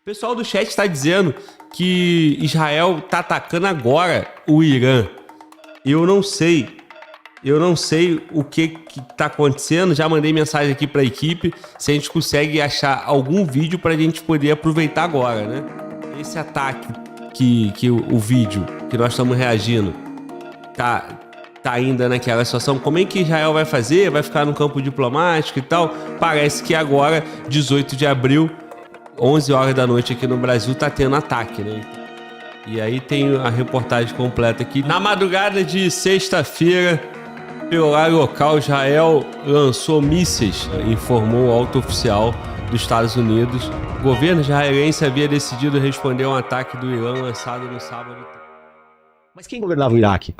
O pessoal do chat está dizendo que Israel está atacando agora o Irã. Eu não sei o que está acontecendo. Já mandei mensagem aqui para a equipe se a gente consegue achar algum vídeo para a gente poder aproveitar agora, né? Esse ataque que o vídeo que nós estamos reagindo tá ainda naquela situação. Como é que Israel vai fazer? Vai ficar no campo diplomático e tal? Parece que agora, 18 de abril, 11 horas da noite aqui no Brasil, tá tendo ataque, né? E aí tem a reportagem completa aqui. Na madrugada de sexta-feira, pelo horário local, Israel lançou mísseis, informou o alto oficial dos Estados Unidos. O governo israelense havia decidido responder a um ataque do Irã lançado no sábado. Mas quem governava o Iraque?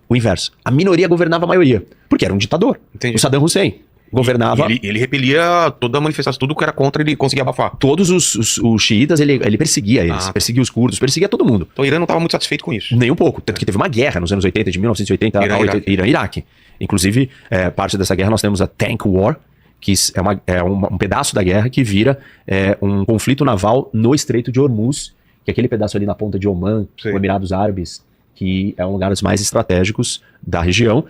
O inverso. A minoria governava a maioria, porque era um ditador. Entendi. O Saddam Hussein governava... Ele repelia toda a manifestação, tudo que era contra, ele conseguia abafar. Todos os xiitas, ele perseguia eles, perseguia os curdos, perseguia todo mundo. Então o Irã não estava muito satisfeito com isso. Nem um pouco, tanto que teve uma guerra nos anos 80, de 1980 a Irã-Iraque. Inclusive, parte dessa guerra nós temos a Tank War, que é um pedaço da guerra que vira um conflito naval no Estreito de Hormuz, que é aquele pedaço ali na ponta de Omã, os Emirados Árabes, que é um lugar dos mais estratégicos da região.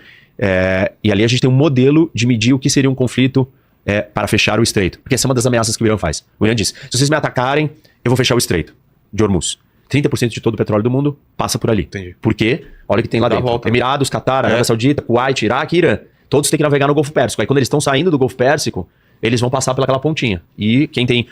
E ali a gente tem um modelo de medir o que seria um conflito para fechar o estreito. Porque essa é uma das ameaças que o Irã faz. O Irã diz, se vocês me atacarem, eu vou fechar o estreito de Hormuz. 30% de todo o petróleo do mundo passa por ali. Entendi. Por quê? Olha o que tem lá dentro. Volta, Emirados, Catar, Arábia Saudita, Kuwait, Iraque, Irã. Todos têm que navegar no Golfo Pérsico. Aí quando eles estão saindo do Golfo Pérsico, eles vão passar pelaquela pontinha. E quem tem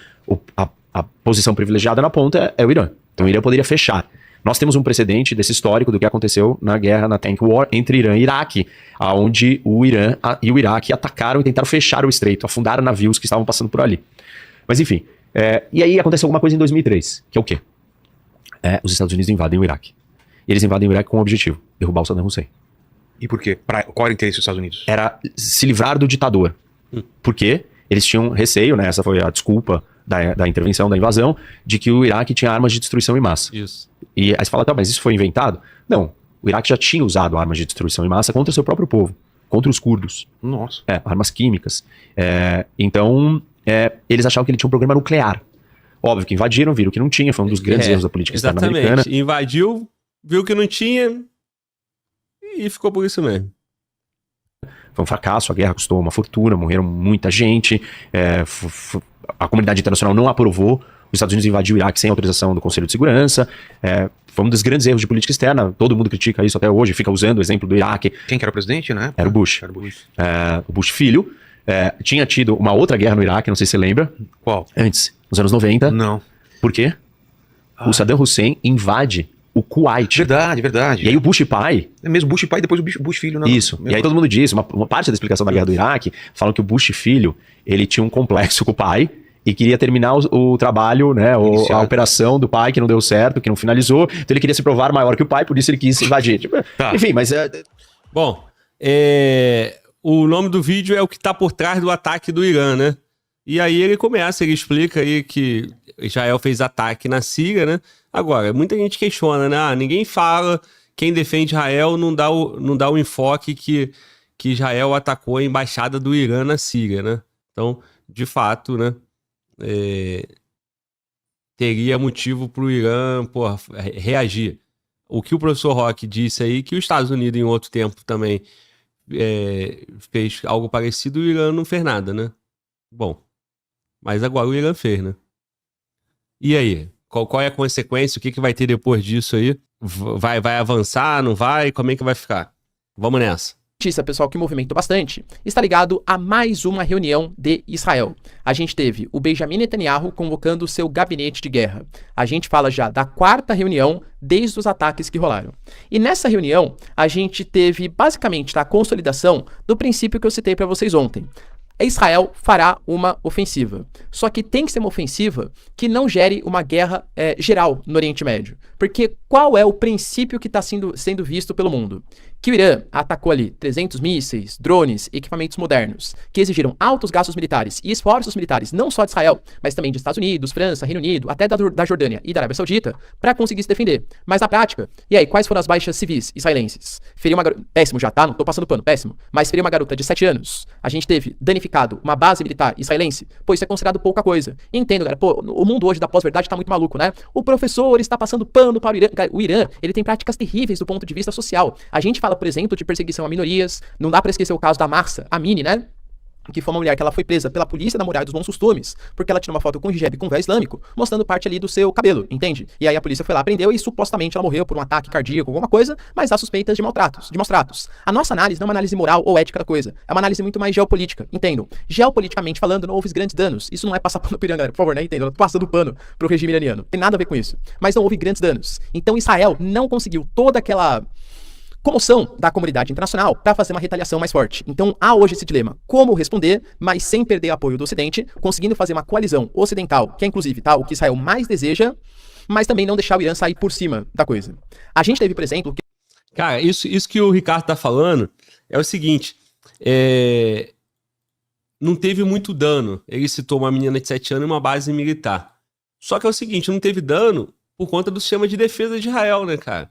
a posição privilegiada na ponta é o Irã. Então o Irã poderia fechar. Nós temos um precedente desse histórico do que aconteceu na guerra, na Tank War, entre Irã e Iraque, onde o Irã e o Iraque atacaram e tentaram fechar o estreito, afundaram navios que estavam passando por ali. Mas enfim, e aí aconteceu alguma coisa em 2003, que é o quê? Os Estados Unidos invadem o Iraque. E eles invadem o Iraque com um objetivo, derrubar o Saddam Hussein. E por quê? Qual era o interesse dos Estados Unidos? Era se livrar do ditador. Por quê? Eles tinham receio, né? Essa foi a desculpa da intervenção, da invasão, de que o Iraque tinha armas de destruição em massa. Isso. E aí você fala, tá, mas isso foi inventado? Não, o Iraque já tinha usado armas de destruição em massa contra o seu próprio povo, contra os curdos. Nossa. Armas químicas. Então, eles achavam que ele tinha um programa nuclear. Óbvio que invadiram, viram que não tinha, foi um dos grandes erros da política externa americana. Invadiu, viu que não tinha e ficou por isso mesmo. Foi um fracasso, a guerra custou uma fortuna, morreram muita gente, a comunidade internacional não aprovou, os Estados Unidos invadiu o Iraque sem autorização do Conselho de Segurança, foi um dos grandes erros de política externa, todo mundo critica isso até hoje, fica usando o exemplo do Iraque. Quem que era o presidente, né? Era o Bush. O Bush filho. Tinha tido uma outra guerra no Iraque, não sei se você lembra. Qual? Antes, nos anos 90. Não. Por quê? O Saddam Hussein invade o Kuwait. Verdade. E aí o Bush pai... É mesmo Bush pai e depois o Bush filho. Não. Isso. E aí todo mundo diz, uma parte da explicação da guerra do Iraque, falam que o Bush filho, ele tinha um complexo com o pai e queria terminar o trabalho, né, a operação do pai que não deu certo, que não finalizou, então ele queria se provar maior que o pai, por isso ele quis invadir. Enfim, mas... Bom, o nome do vídeo é o que está por trás do ataque do Irã, né? E aí ele explica aí que Israel fez ataque na Síria, né? Agora, muita gente questiona, né? Ninguém fala, quem defende Israel não dá o enfoque que Israel atacou a embaixada do Irã na Síria, né? Então, de fato, né? Teria motivo para o Irã, reagir. O que o professor Roque disse aí, que os Estados Unidos em outro tempo também fez algo parecido, o Irã não fez nada, né? Bom, mas agora o Irã fez, né? E aí? Qual é a consequência? O que vai ter depois disso aí? Vai avançar? Não vai? Como é que vai ficar? Vamos nessa. Notícia, pessoal, que movimentou bastante, está ligado a mais uma reunião de Israel. A gente teve o Benjamin Netanyahu convocando o seu gabinete de guerra. A gente fala já da 4ª reunião desde os ataques que rolaram. E nessa reunião, a gente teve basicamente a consolidação do princípio que eu citei para vocês ontem. Israel fará uma ofensiva. Só que tem que ser uma ofensiva que não gere uma guerra geral no Oriente Médio. Porque qual é o princípio que está sendo visto pelo mundo? que o Irã atacou ali 300 mísseis, drones, equipamentos modernos, que exigiram altos gastos militares e esforços militares, não só de Israel, mas também dos Estados Unidos, França, Reino Unido, até da Jordânia e da Arábia Saudita, para conseguir se defender. Mas na prática, e aí, quais foram as baixas civis israelenses? Feriu uma péssimo já, tá? Não tô passando pano, péssimo. Mas feriu uma garota de 7 anos. A gente teve danificado uma base militar israelense, pois isso é considerado pouca coisa. E entendo, galera, pô, o mundo hoje da pós-verdade tá muito maluco, né? O professor está passando pano para o Irã. O Irã, ele tem práticas terríveis do ponto de vista social. A gente fala, por exemplo, de perseguição a minorias. Não dá pra esquecer o caso da Mahsa Amini, né? Que foi uma mulher que ela foi presa pela polícia da Muralha dos Bons Costumes, porque ela tirou uma foto com hijab com véu islâmico, mostrando parte ali do seu cabelo, entende? E aí a polícia foi lá, prendeu e supostamente ela morreu por um ataque cardíaco, alguma coisa, mas há suspeitas de maus tratos. A nossa análise não é uma análise moral ou ética da coisa, é uma análise muito mais geopolítica, entendam? Geopoliticamente falando, não houve grandes danos. Isso não é passar pano pro Irã, galera, por favor, né? Entendam? Eu tô passando pano pro regime iraniano. Tem nada a ver com isso. Mas não houve grandes danos. Então Israel não conseguiu toda aquela comoção da comunidade internacional para fazer uma retaliação mais forte. Então há hoje esse dilema, como responder, mas sem perder apoio do Ocidente, conseguindo fazer uma coalizão ocidental, que é inclusive o que Israel mais deseja, mas também não deixar o Irã sair por cima da coisa. A gente teve, por exemplo... Cara, isso que o Ricardo tá falando é o seguinte, não teve muito dano. Ele citou uma menina de 7 anos e uma base militar. Só que é o seguinte, não teve dano por conta do sistema de defesa de Israel, né, cara?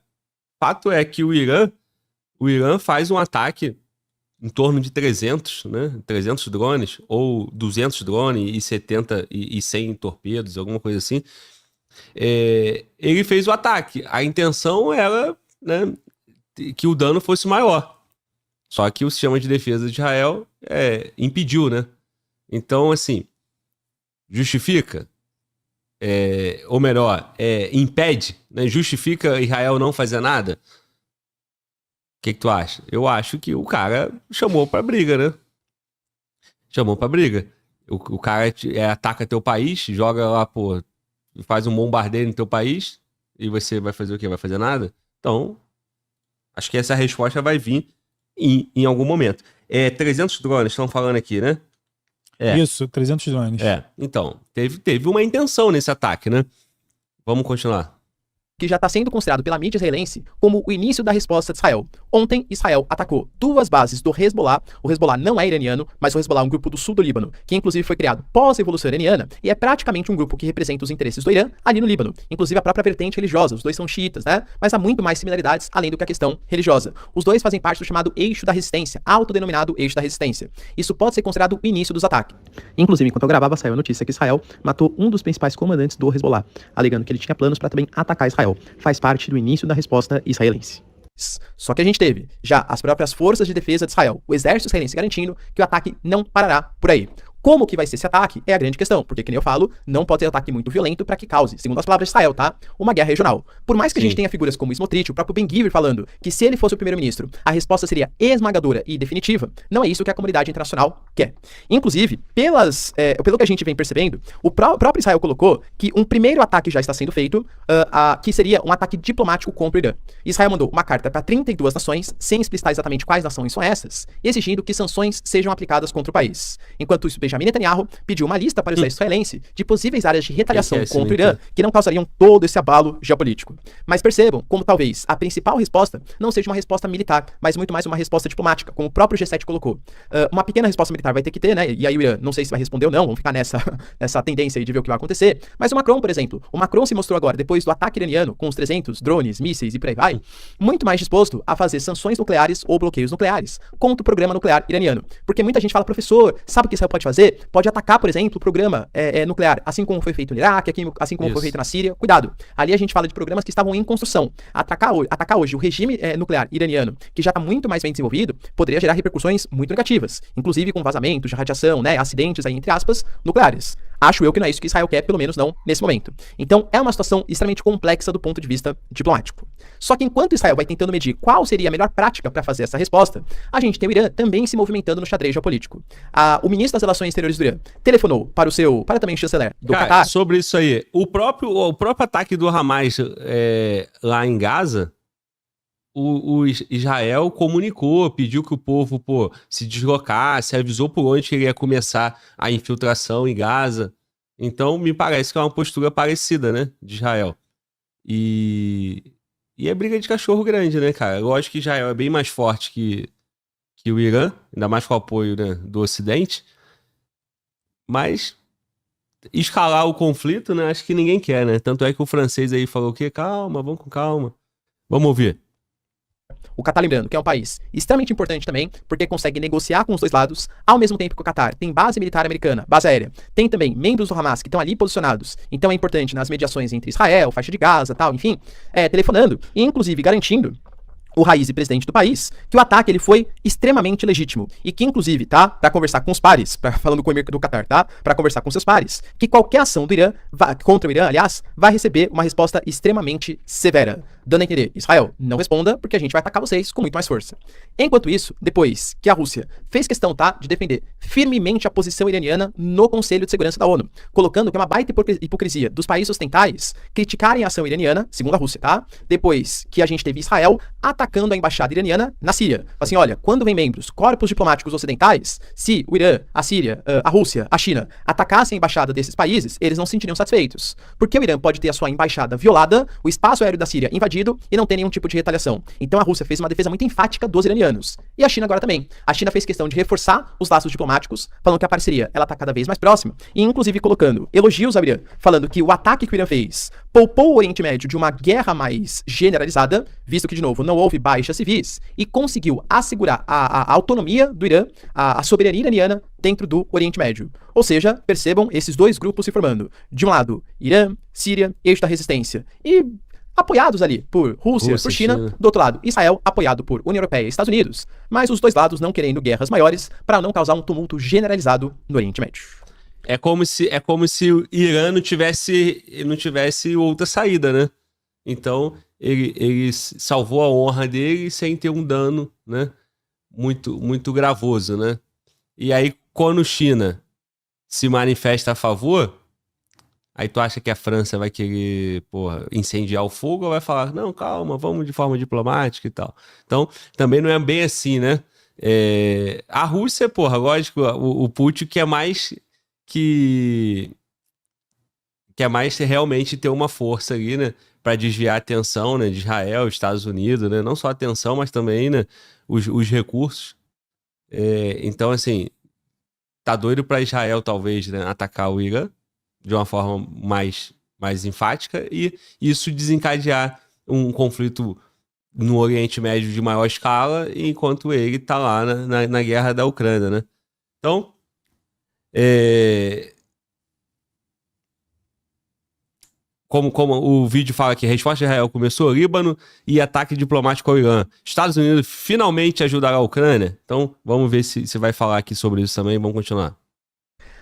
Fato é que o Irã faz um ataque em torno de 300, né? 300 drones, ou 200 drones e 70 e 100 torpedos, alguma coisa assim. Ele fez o ataque. A intenção era, né, que o dano fosse maior. Só que o sistema de defesa de Israel impediu, né? Então, assim, justifica? Ou melhor, impede, né? Justifica Israel não fazer nada? O que tu acha? Eu acho que o cara chamou pra briga, né? Chamou pra briga. O cara ataca teu país, joga lá, pô, faz um bombardeio no teu país, e você vai fazer o quê? Vai fazer nada? Então, acho que essa resposta vai vir em algum momento. 300 drones, estão falando aqui, né? Isso, 300 drones. Então, teve uma intenção nesse ataque, né? Vamos continuar. Que já está sendo considerado pela mídia israelense como o início da resposta de Israel. Ontem, Israel atacou 2 bases do Hezbollah. O Hezbollah não é iraniano, mas o Hezbollah é um grupo do sul do Líbano, que inclusive foi criado pós-revolução iraniana e é praticamente um grupo que representa os interesses do Irã ali no Líbano. Inclusive a própria vertente religiosa, os dois são xiitas, né? Mas há muito mais similaridades além do que a questão religiosa. Os dois fazem parte do chamado eixo da resistência, autodenominado eixo da resistência. Isso pode ser considerado o início dos ataques. Inclusive, enquanto eu gravava, saiu a notícia que Israel matou um dos principais comandantes do Hezbollah, alegando que ele tinha planos para também atacar Israel. Faz parte do início da resposta israelense. Só que a gente teve já as próprias forças de defesa de Israel, o exército israelense garantindo que o ataque não parará por aí. Como que vai ser esse ataque é a grande questão, porque, como eu falo, não pode ter ataque muito violento para que cause, segundo as palavras de Israel, tá? Uma guerra regional. Por mais que a gente tenha figuras como Smotrich, o próprio Ben-Gvir falando que se ele fosse o primeiro-ministro, a resposta seria esmagadora e definitiva, não é isso que a comunidade internacional quer. Inclusive, pelo que a gente vem percebendo, o próprio Israel colocou que um primeiro ataque já está sendo feito, que seria um ataque diplomático contra o Irã. Israel mandou uma carta para 32 nações, sem explicitar exatamente quais nações são essas, exigindo que sanções sejam aplicadas contra o país. Enquanto isso, Benjamin Netanyahu pediu uma lista para o exército israelense de possíveis áreas de retaliação contra o Irã que não causariam todo esse abalo geopolítico. Mas percebam como talvez a principal resposta não seja uma resposta militar, mas muito mais uma resposta diplomática, como o próprio G7 colocou. Uma pequena resposta militar vai ter que ter, né? E aí o Irã, não sei se vai responder ou não, vamos ficar nessa tendência aí de ver o que vai acontecer. Mas o Macron, por exemplo, o Macron se mostrou agora, depois do ataque iraniano, com os 300 drones, mísseis e por aí vai, muito mais disposto a fazer sanções nucleares ou bloqueios nucleares contra o programa nuclear iraniano. Porque muita gente fala, professor, sabe o que Israel pode fazer? Pode atacar, por exemplo, o programa nuclear, assim como foi feito no Iraque, assim como foi feito na Síria. Cuidado, ali a gente fala de programas que estavam em construção. Atacar hoje o regime nuclear iraniano, que já está muito mais bem desenvolvido, poderia gerar repercussões muito negativas, inclusive com vazamentos de radiação, né, acidentes aí, entre aspas, nucleares. Acho eu que não é isso que Israel quer, pelo menos não nesse momento. Então é uma situação extremamente complexa do ponto de vista diplomático. Só que enquanto Israel vai tentando medir qual seria a melhor prática para fazer essa resposta, a gente tem o Irã também se movimentando no xadrez geopolítico. O ministro das Relações Exteriores do Irã telefonou para também o chanceler do Catar. Sobre isso aí, o próprio ataque do Hamas lá em Gaza, o Israel comunicou, pediu que o povo se deslocasse, avisou por onde ele ia começar a infiltração em Gaza. Então, me parece que é uma postura parecida, né, de Israel. E E é briga de cachorro grande, né, cara? Eu acho que Israel é bem mais forte que o Irã, ainda mais com o apoio, né, do Ocidente. Mas escalar o conflito, né, acho que ninguém quer, né? Tanto é que o francês aí falou o quê? Calma, vamos com calma. Vamos ouvir. O Catar, lembrando, que é um país extremamente importante também, porque consegue negociar com os dois lados, ao mesmo tempo que o Catar tem base militar americana, base aérea, tem também membros do Hamas que estão ali posicionados, então é importante nas mediações entre Israel, faixa de Gaza, tal, enfim, telefonando e inclusive garantindo o Raisi, presidente do país, que o ataque ele foi extremamente legítimo e que inclusive, tá, para conversar com os pares, falando com o emir do Catar, tá, para conversar com seus pares, que qualquer ação do Irã, contra o Irã, aliás, vai receber uma resposta extremamente severa, dando a entender, Israel, não responda porque a gente vai atacar vocês com muito mais força. Enquanto isso, depois que a Rússia fez questão, tá, de defender firmemente a posição iraniana no Conselho de Segurança da ONU, colocando que é uma baita hipocrisia dos países ocidentais criticarem a ação iraniana, segundo a Rússia, tá, depois que a gente teve Israel atacando a embaixada iraniana na Síria. Assim, olha, quando vem membros, corpos diplomáticos ocidentais, se o Irã, a Síria, a Rússia, a China atacassem a embaixada desses países, eles não se sentiriam satisfeitos. Porque o Irã pode ter a sua embaixada violada, o espaço aéreo da Síria invadido e não ter nenhum tipo de retaliação. Então a Rússia fez uma defesa muito enfática dos iranianos. E a China agora também. A China fez questão de reforçar os laços diplomáticos, falando que a parceria ela tá cada vez mais próxima, e inclusive colocando elogios ao Irã, falando que o ataque que o Irã fez poupou o Oriente Médio de uma guerra mais generalizada, visto que, de novo, não houve baixas civis, e conseguiu assegurar a autonomia do Irã, a soberania iraniana dentro do Oriente Médio. Ou seja, percebam esses dois grupos se formando. De um lado, Irã, Síria, eixo da resistência. E apoiados ali por Rússia, por China. Do outro lado, Israel, apoiado por União Europeia e Estados Unidos. Mas os dois lados não querendo guerras maiores para não causar um tumulto generalizado no Oriente Médio. É como se o Irã não tivesse outra saída, né? Então, ele salvou a honra dele sem ter um dano, né? Muito, muito gravoso, né? E aí, quando China se manifesta a favor, aí tu acha que a França vai querer, porra, incendiar o fogo ou vai falar, não, calma, vamos de forma diplomática e tal. Então, também não é bem assim, né? A Rússia, porra, lógico, o Putin quer mais realmente ter uma força ali, né? Para desviar a atenção, né, de Israel, Estados Unidos, né? Não só a atenção, mas também, né, os recursos. Então, assim, tá doido para Israel, talvez, né, atacar o Irã de uma forma mais enfática e isso desencadear um conflito no Oriente Médio de maior escala, enquanto ele tá lá na guerra da Ucrânia, né? Então, como o vídeo fala aqui, a resposta de Israel começou, Líbano e ataque diplomático ao Irã. Estados Unidos finalmente ajudará a Ucrânia? Então, vamos ver se vai falar aqui sobre isso também. Vamos continuar.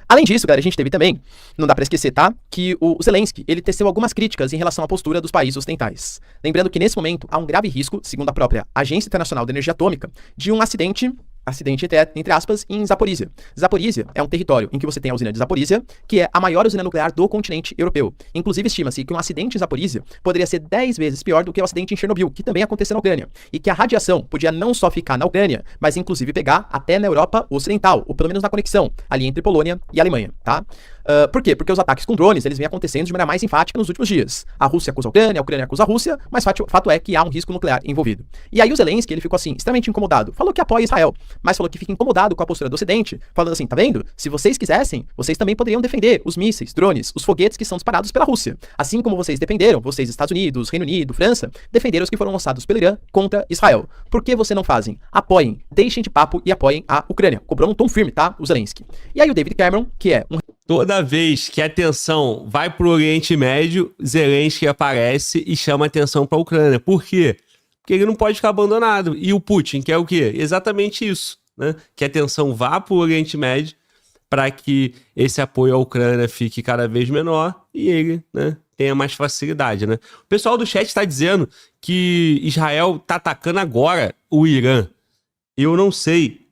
Além disso, galera, a gente teve também, não dá pra esquecer, tá? Que o Zelensky, ele teceu algumas críticas em relação à postura dos países ocidentais. Lembrando que nesse momento há um grave risco, segundo a própria Agência Internacional de Energia Atômica, de um acidente entre aspas, em Zaporizhia. Zaporizhia é um território em que você tem a usina de Zaporizhia, que é a maior usina nuclear do continente europeu. Inclusive, estima-se que um acidente em Zaporizhia poderia ser 10 vezes pior do que o acidente em Chernobyl, que também aconteceu na Ucrânia. E que a radiação podia não só ficar na Ucrânia, mas inclusive pegar até na Europa Ocidental, ou pelo menos na conexão, ali entre Polônia e Alemanha, tá? Por quê? Porque os ataques com drones, eles vêm acontecendo de maneira mais enfática nos últimos dias. A Rússia acusa a Ucrânia acusa a Rússia, mas fato é que há um risco nuclear envolvido. E aí o Zelensky, ele ficou assim, extremamente incomodado. Falou que apoia Israel, mas falou que fica incomodado com a postura do Ocidente, falando assim, tá vendo? Se vocês quisessem, vocês também poderiam defender os mísseis, drones, os foguetes que são disparados pela Rússia. Assim como vocês defenderam, vocês, Estados Unidos, Reino Unido, França, defenderam os que foram lançados pelo Irã contra Israel. Por que você não fazem? Apoiem, deixem de papo e apoiem a Ucrânia. Cobrou um tom firme, tá? O Zelensky. E aí o David Cameron, que é um... Toda vez que a atenção vai pro Oriente Médio, Zelensky aparece e chama atenção pra Ucrânia. Por quê? Porque ele não pode ficar abandonado. E o Putin quer o quê? Exatamente isso, né? Que a atenção vá pro Oriente Médio para que esse apoio à Ucrânia fique cada vez menor e ele, né, tenha mais facilidade, né? O pessoal do chat está dizendo que Israel tá atacando agora o Irã. Eu não sei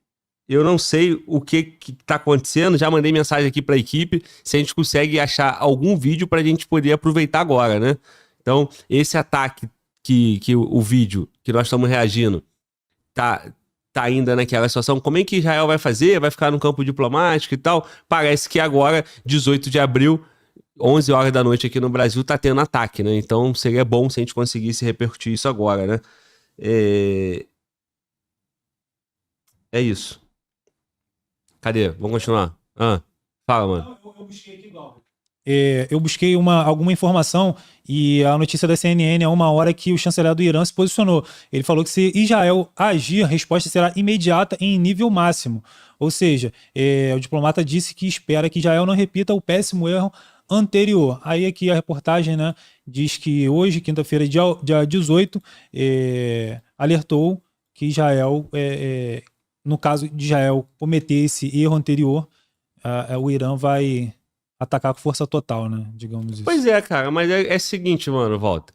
o que tá acontecendo, já mandei mensagem aqui pra equipe, se a gente consegue achar algum vídeo pra gente poder aproveitar agora, né? Então, esse ataque que o vídeo que nós estamos reagindo tá ainda naquela situação, como é que Israel vai fazer? Vai ficar no campo diplomático e tal? Parece que agora, 18 de abril, 11 horas da noite aqui no Brasil tá tendo ataque, né? Então seria bom se a gente conseguisse repercutir isso agora, né? É isso. Cadê? Vamos continuar. Fala, mano. Eu busquei aqui, Glauber. Eu busquei alguma informação e a notícia da CNN há 1 hora que o chanceler do Irã se posicionou. Ele falou que se Israel agir, a resposta será imediata em nível máximo. Ou seja, o diplomata disse que espera que Israel não repita o péssimo erro anterior. Aí aqui a reportagem, né, diz que hoje, quinta-feira, dia 18, alertou que Israel, no caso de Israel cometer esse erro anterior, o Irã vai atacar com força total, né? Digamos isso. Pois é, cara, mas é o seguinte, mano, Walter.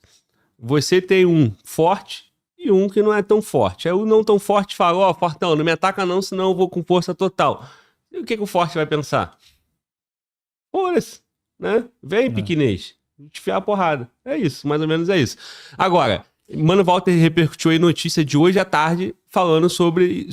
Você tem um forte e um que não é tão forte. Aí o não tão forte fala, fortão, não me ataca não, senão eu vou com força total. E o que o forte vai pensar? Foda-se, né? Vem, pequenês, te fiar a porrada. É isso, mais ou menos é isso. Agora, Mano Walter repercutiu aí notícia de hoje à tarde falando sobre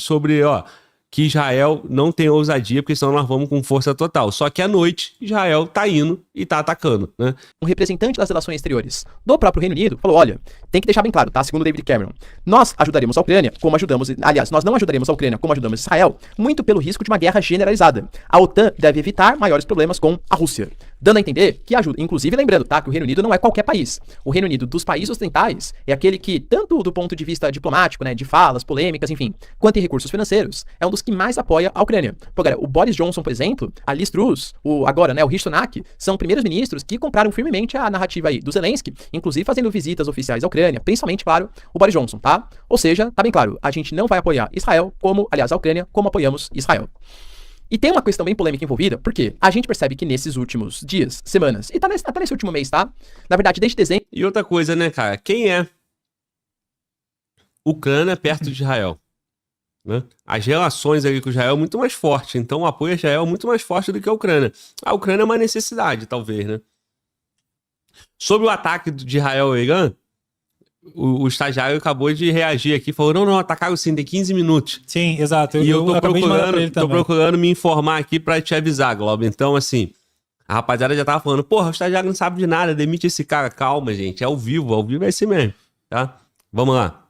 que Israel não tem ousadia, porque senão nós vamos com força total. Só que à noite, Israel tá indo e tá atacando, né? Um representante das relações exteriores do próprio Reino Unido falou, olha, tem que deixar bem claro, tá? Segundo David Cameron, nós ajudaremos a Ucrânia como ajudamos... Aliás, nós não ajudaremos a Ucrânia como ajudamos Israel, muito pelo risco de uma guerra generalizada. A OTAN deve evitar maiores problemas com a Rússia. Dando a entender que ajuda. Inclusive, lembrando, tá? Que o Reino Unido não é qualquer país. O Reino Unido dos países ocidentais é aquele que, tanto do ponto de vista diplomático, né? De falas, polêmicas, enfim, quanto em recursos financeiros, é um dos que mais apoia a Ucrânia. Agora, o Boris Johnson, por exemplo, a Liz Truss, o Rishi Sunak, são primeiros ministros que compraram firmemente a narrativa aí do Zelensky, inclusive fazendo visitas oficiais à Ucrânia, principalmente, claro, o Boris Johnson, tá? Ou seja, tá bem claro, a gente não vai apoiar Israel a Ucrânia, como apoiamos Israel. E tem uma questão bem polêmica envolvida, porque a gente percebe que nesses últimos dias, semanas, e até nesse último mês, tá? Na verdade, desde dezembro... E outra coisa, né, cara? Quem é Ucrânia perto de Israel? Né? As relações ali com Israel é muito mais forte, então o apoio a Israel é muito mais forte do que a Ucrânia. A Ucrânia é uma necessidade, talvez, né? Sobre o ataque de Israel ao Irã, o estagiário acabou de reagir aqui, falou, não, atacaram sim, tem 15 minutos. Sim, exato. E eu tô procurando me informar aqui pra te avisar, Globo. Então, assim, a rapaziada já tava falando, porra, o estagiário não sabe de nada, demite esse cara. Calma, gente, ao vivo é assim mesmo, tá? Vamos lá.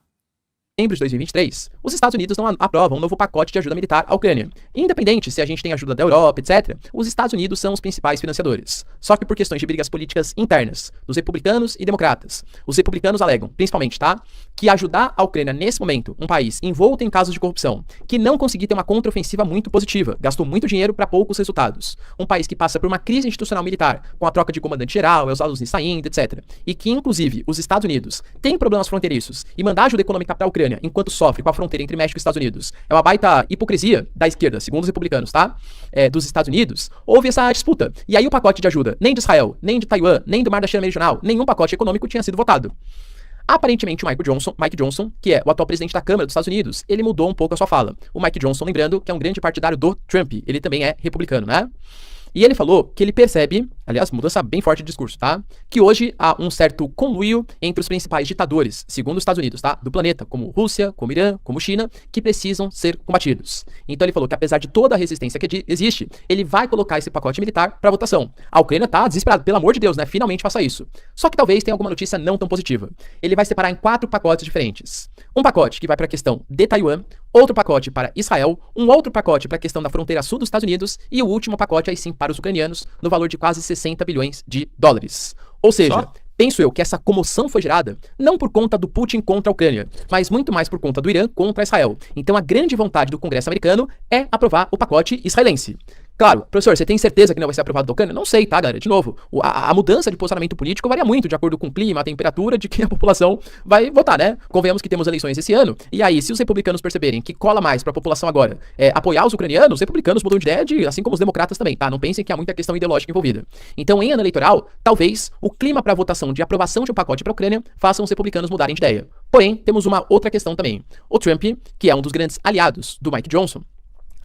Em dezembro de 2023, os Estados Unidos não aprovam um novo pacote de ajuda militar à Ucrânia. Independente se a gente tem ajuda da Europa, etc., os Estados Unidos são os principais financiadores. Só que por questões de brigas políticas internas, dos republicanos e democratas. Os republicanos alegam, principalmente, tá? Que ajudar a Ucrânia nesse momento, um país envolto em casos de corrupção, que não conseguiu ter uma contraofensiva muito positiva, gastou muito dinheiro para poucos resultados. Um país que passa por uma crise institucional militar, com a troca de comandante-geral, os alunos saindo, etc. E que, inclusive, os Estados Unidos têm problemas fronteiriços e mandar ajuda econômica para a Ucrânia enquanto sofre com a fronteira entre México e Estados Unidos, é uma baita hipocrisia da esquerda, segundo os republicanos, tá? Dos Estados Unidos, houve essa disputa. E aí o pacote de ajuda, nem de Israel, nem de Taiwan, nem do Mar da China Meridional, nenhum pacote econômico tinha sido votado. Aparentemente, o Mike Johnson, que é o atual presidente da Câmara dos Estados Unidos, ele mudou um pouco a sua fala. O Mike Johnson, lembrando, que é um grande partidário do Trump, ele também é republicano, né? E ele falou que ele percebe, aliás, mudança bem forte de discurso, tá? Que hoje há um certo conluio entre os principais ditadores, segundo os Estados Unidos, tá? Do planeta, como Rússia, como Irã, como China, que precisam ser combatidos. Então ele falou que apesar de toda a resistência que existe, ele vai colocar esse pacote militar para votação. A Ucrânia tá desesperada, pelo amor de Deus, né? Finalmente faça isso. Só que talvez tenha alguma notícia não tão positiva. Ele vai separar em 4 pacotes diferentes. Um pacote que vai para a questão de Taiwan, outro pacote para Israel, um outro pacote para a questão da fronteira sul dos Estados Unidos e o último pacote aí sim para os ucranianos, no valor de quase 60 bilhões de dólares. Ou seja, penso eu que essa comoção foi gerada não por conta do Putin contra a Ucrânia, mas muito mais por conta do Irã contra Israel. Então a grande vontade do Congresso americano é aprovar o pacote israelense. Claro, professor, você tem certeza que não vai ser aprovado da Ucrânia? Não sei, tá, galera? De novo, a mudança de posicionamento político varia muito de acordo com o clima, a temperatura de que a população vai votar, né? Convenhamos que temos eleições esse ano, e aí, se os republicanos perceberem que cola mais pra população agora apoiar os ucranianos, os republicanos mudam de ideia, assim como os democratas também, tá? Não pensem que há muita questão ideológica envolvida. Então, em ano eleitoral, talvez o clima pra votação de aprovação de um pacote pra Ucrânia faça os republicanos mudarem de ideia. Porém, temos uma outra questão também. O Trump, que é um dos grandes aliados do Mike Johnson,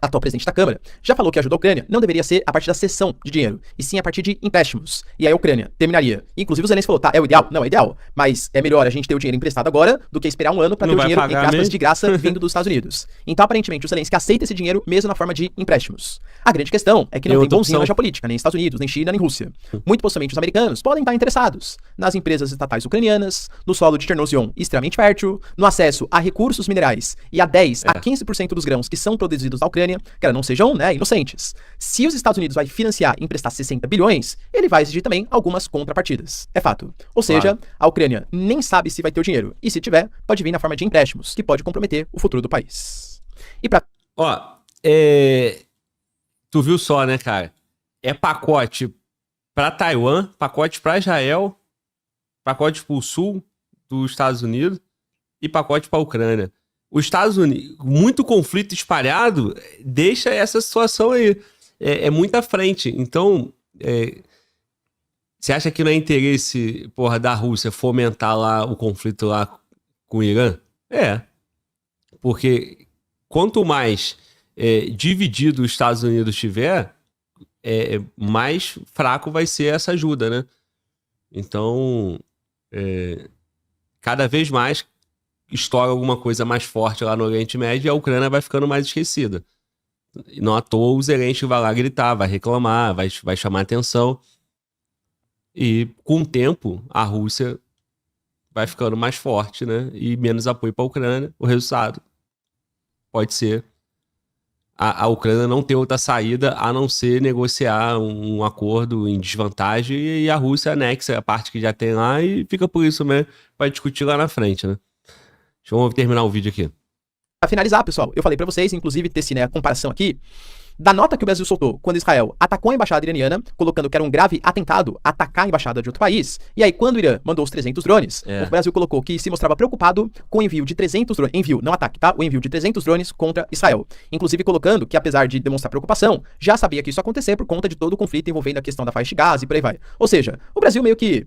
atual presidente da Câmara, já falou que a ajuda à Ucrânia não deveria ser a partir da cessão de dinheiro, e sim a partir de empréstimos. E aí a Ucrânia terminaria. Inclusive o Zelensky falou, tá, é o ideal? Não, é ideal. Mas é melhor a gente ter o dinheiro emprestado agora do que esperar um ano para ter o dinheiro, entre aspas, de graça vindo dos Estados Unidos. Então, aparentemente, o Zelensky aceita esse dinheiro mesmo na forma de empréstimos. A grande questão é que não tem bonzinho na geopolítica, nem Estados Unidos, nem China, nem Rússia. Muito possivelmente os americanos podem estar interessados nas empresas estatais ucranianas, no solo de Chernozion extremamente fértil, no acesso a recursos minerais e a 10 a 15% dos grãos que são produzidos na Ucrânia, que não sejam, né, inocentes. Se os Estados Unidos vai financiar e emprestar 60 bilhões, ele vai exigir também algumas contrapartidas. É fato. Ou seja, a Ucrânia nem sabe se vai ter o dinheiro. E se tiver, pode vir na forma de empréstimos, que pode comprometer o futuro do país. E pra... Ó, tu viu só, né, cara? É pacote pra Taiwan, pacote pra Israel, pacote pro sul dos Estados Unidos e pacote pra Ucrânia. Os Estados Unidos, muito conflito espalhado, deixa essa situação aí. É muito à frente. Então, você acha que não é interesse, porra, da Rússia fomentar lá o conflito lá com o Irã? Porque quanto mais dividido os Estados Unidos tiver, mais fraco vai ser essa ajuda, né? Então, cada vez mais estoura alguma coisa mais forte lá no Oriente Médio e a Ucrânia vai ficando mais esquecida. E não à toa o Zelensky vai lá gritar, vai reclamar, vai chamar atenção. E com o tempo, a Rússia vai ficando mais forte, né? E menos apoio para a Ucrânia. O resultado pode ser a Ucrânia não ter outra saída a não ser negociar um acordo em desvantagem e a Rússia anexa a parte que já tem lá e fica por isso mesmo, vai discutir lá na frente, né? Deixa eu terminar o vídeo aqui. Pra finalizar, pessoal, eu falei pra vocês, inclusive teci, né, a comparação aqui, da nota que o Brasil soltou quando Israel atacou a embaixada iraniana, colocando que era um grave atentado atacar a embaixada de outro país, e aí quando o Irã mandou os 300 drones, o Brasil colocou que se mostrava preocupado com o envio de 300 drones, envio, não ataque, tá? O envio de 300 drones contra Israel. Inclusive colocando que apesar de demonstrar preocupação, já sabia que isso ia acontecer por conta de todo o conflito envolvendo a questão da faixa de Gaza e por aí vai. Ou seja, o Brasil meio que...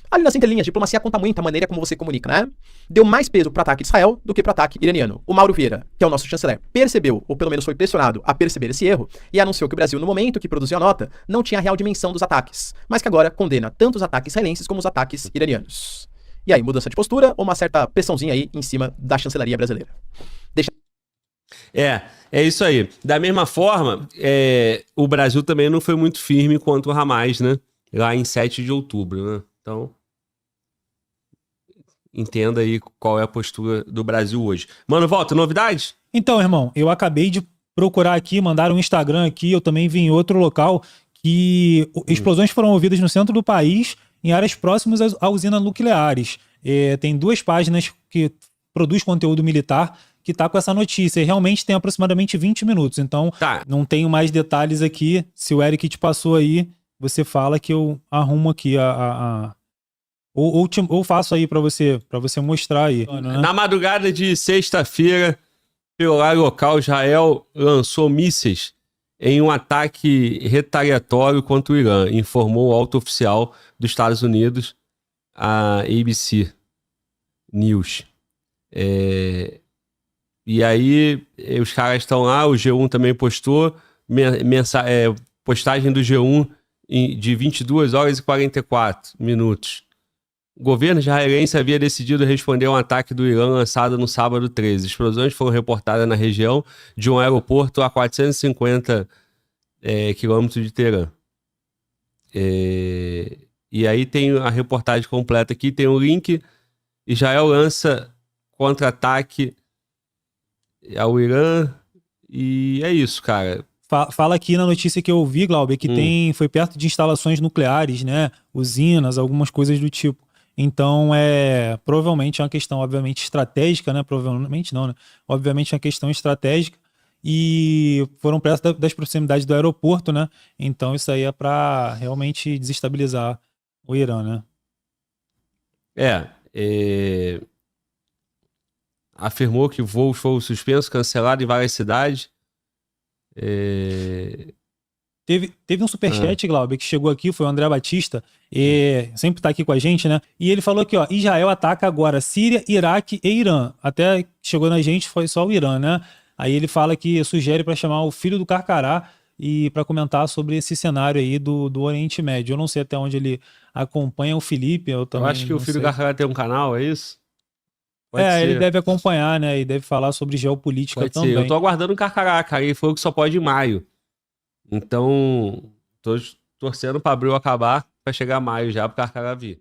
Ali nas entrelinhas, diplomacia conta muito a maneira como você comunica, né? Deu mais peso pro ataque de Israel do que pro ataque iraniano. O Mauro Vieira, que é o nosso chanceler, percebeu, ou pelo menos foi pressionado a perceber esse erro, e anunciou que o Brasil, no momento que produziu a nota, não tinha a real dimensão dos ataques, mas que agora condena tanto os ataques israelenses como os ataques iranianos. E aí, mudança de postura ou uma certa pressãozinha aí em cima da chancelaria brasileira? É isso aí. Da mesma forma, o Brasil também não foi muito firme quanto o Hamas, né? Lá em 7 de outubro, né? Então, entenda aí qual é a postura do Brasil hoje. Mano, volta, novidades? Então, irmão, eu acabei de procurar aqui, mandaram um Instagram aqui, eu também vi em outro local, que explosões foram ouvidas no centro do país, em áreas próximas a usinas nucleares. Tem 2 páginas que produz conteúdo militar que tá com essa notícia, e realmente tem aproximadamente 20 minutos, então não tenho mais detalhes aqui. Se o Eric te passou aí, você fala que eu arrumo aqui ou faço aí pra você mostrar aí. Né? Na madrugada de sexta-feira, pelo horário local, Israel lançou mísseis em um ataque retaliatório contra o Irã, informou o alto oficial dos Estados Unidos, a ABC News. E aí, os caras estão lá, o G1 também postou, postagem do G1 de 22 horas e 44 minutos. O governo israelense havia decidido responder a um ataque do Irã lançado no sábado 13. Explosões foram reportadas na região de um aeroporto a 450 quilômetros de Teherã. E aí tem a reportagem completa aqui, tem um link. Israel lança contra-ataque ao Irã e é isso, cara. Fala aqui na notícia que eu vi, Glauber, que foi perto de instalações nucleares, né? Usinas, algumas coisas do tipo. Então, provavelmente é uma questão, obviamente, estratégica, né? Provavelmente não, né? Obviamente é uma questão estratégica e foram perto das proximidades do aeroporto, né? Então, isso aí é para realmente desestabilizar o Irã, né? Afirmou que voos foram suspensos, cancelados em várias cidades. Teve um superchat, Glauber, que chegou aqui, foi o André Batista, sempre tá aqui com a gente, né? E ele falou aqui, ó, Israel ataca agora Síria, Iraque e Irã. Até chegou na gente, foi só o Irã, né? Aí ele fala que sugere para chamar o filho do Carcará e para comentar sobre esse cenário aí do Oriente Médio. Eu não sei até onde ele acompanha o Felipe. Eu também acho que o não filho do sei. Carcará tem um canal, é isso? Pode Ele ser. deve acompanhar, né? E deve falar sobre geopolítica Pode também. ser. Eu tô aguardando o Carcará, cara. Ele falou que só pode em maio. Então, tô torcendo pra abril acabar pra chegar maio já pro Carcará vir.